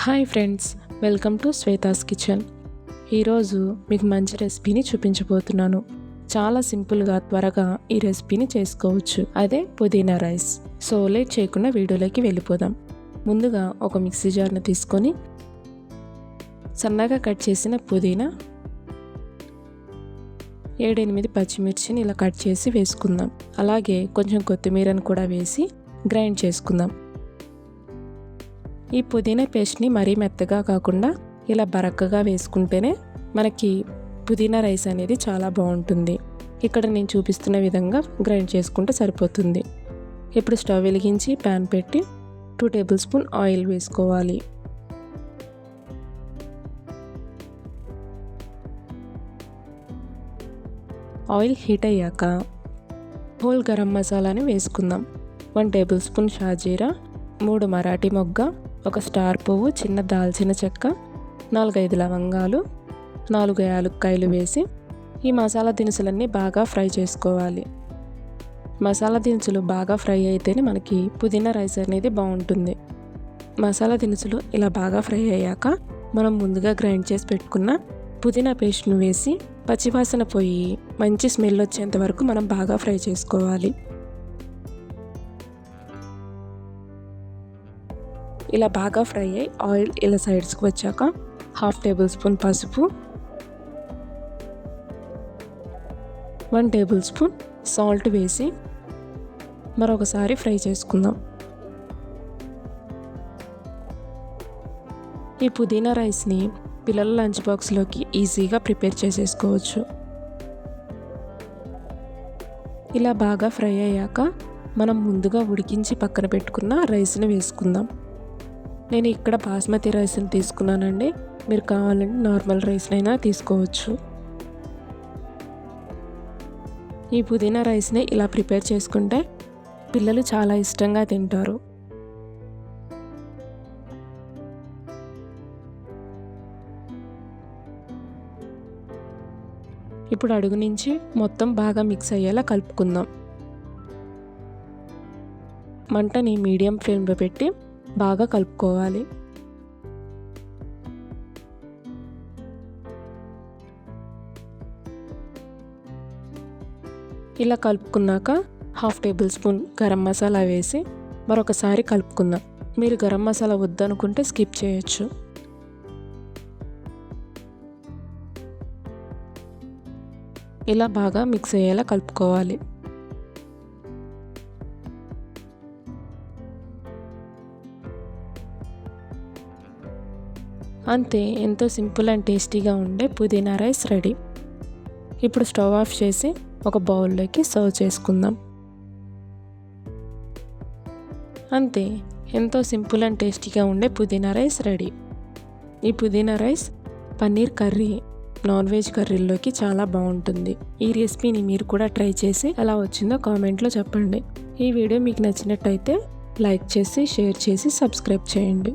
Hi friends, welcome to Shweta's kitchen. ఈరోజు మీకు మంచి రెసిపీని చూపించబోతున్నాను. చాలా సింపుల్గా త్వరగా ఈ రెసిపీని చేసుకోవచ్చు. అదే పుదీనా రైస్. సో లేట్ చేయకుండా వీడియోలోకి వెళ్ళిపోదాం. ముందుగా ఒక మిక్సీ జార్ని తీసుకొని సన్నగా కట్ చేసిన పుదీనా, 7-8 పచ్చిమిర్చిని ఇలా కట్ చేసి వేసుకుందాం. అలాగే కొంచెం కొత్తిమీరను కూడా వేసి గ్రైండ్ చేసుకుందాం. ఈ పుదీనా పేస్ట్ని మరీ మెత్తగా కాకుండా ఇలా బరకగా వేసుకుంటేనే మనకి పుదీనా రైస్ అనేది చాలా బాగుంటుంది. ఇక్కడ నేను చూపిస్తున్న విధంగా గ్రైండ్ చేసుకుంటే సరిపోతుంది. ఇప్పుడు స్టవ్ వెలిగించి ప్యాన్ పెట్టి 2 టేబుల్ స్పూన్ ఆయిల్ వేసుకోవాలి. ఆయిల్ హీట్ అయ్యాక హోల్ గరం మసాలాని వేసుకుందాం. 1 టేబుల్ స్పూన్ షాజీరా, 3 మరాఠీ మొగ్గ, 1 స్టార్ పువ్వు, చిన్న దాల్చిన చెక్క, 4-5 లవంగాలు, 4 యాలక్కాయలు వేసి ఈ మసాలా దినుసులన్నీ బాగా ఫ్రై చేసుకోవాలి. మసాలా దినుసులు బాగా ఫ్రై అయితేనే మనకి పుదీనా రైస్ అనేది బాగుంటుంది. మసాలా దినుసులు ఇలా బాగా ఫ్రై అయ్యాక మనం ముందుగా గ్రైండ్ చేసి పెట్టుకున్న పుదీనా పేస్ట్ను వేసి పచ్చివాసన పోయి మంచి స్మెల్ వచ్చేంత వరకు మనం బాగా ఫ్రై చేసుకోవాలి. ఇలా బాగా ఫ్రై అయ్యి ఆయిల్ ఇలా సైడ్స్కి వచ్చాక 1/2 టేబుల్ స్పూన్ పసుపు, 1 టేబుల్ స్పూన్ సాల్ట్ వేసి మరొకసారి ఫ్రై చేసుకుందాం. ఈ పుదీనా రైస్ని పిల్లల లంచ్ బాక్స్లోకి ఈజీగా ప్రిపేర్ చేసేసుకోవచ్చు. ఇలా బాగా ఫ్రై అయ్యాక మనం ముందుగా ఉడికించి పక్కన పెట్టుకున్న రైస్ని వేసుకుందాం. నేను ఇక్కడ బాస్మతి రైస్ని తీసుకున్నానండి. మీరు కావాలంటే నార్మల్ రైస్నైనా తీసుకోవచ్చు. ఈ పుదీనా రైస్ని ఇలా ప్రిపేర్ చేసుకుంటే పిల్లలు చాలా ఇష్టంగా తింటారు. ఇప్పుడు అడుగు నుంచి మొత్తం బాగా మిక్స్ అయ్యేలా కలుపుకుందాం. మంటని మీడియం ఫ్లేమ్లో పెట్టి బాగా కలుపుకోవాలి. ఇలా కలుపుకున్నాక 1/2 టేబుల్ స్పూన్ గరం మసాలా వేసి మరొకసారి కలుపుకుందాం. మీరు గరం మసాలా వద్దనుకుంటే స్కిప్ చేయొచ్చు. ఇలా బాగా మిక్స్ అయ్యేలా కలుపుకోవాలి. అంతే, ఎంతో సింపుల్ అండ్ టేస్టీగా ఉండే పుదీనా రైస్ రెడీ. ఇప్పుడు స్టవ్ ఆఫ్ చేసి ఒక బౌల్లోకి సర్వ్ చేసుకుందాం. అంతే, ఎంతో సింపుల్ అండ్ టేస్టీగా ఉండే పుదీనా రైస్ రెడీ. ఈ పుదీనా rice paneer curry, non veg కర్రీల్లోకి చాలా బాగుంటుంది. ఈ రెసిపీని మీరు కూడా ట్రై చేసి ఎలా వచ్చిందో కామెంట్లో చెప్పండి. ఈ వీడియో మీకు నచ్చినట్టయితే లైక్ చేసి, షేర్ చేసి, సబ్స్క్రైబ్ చేయండి.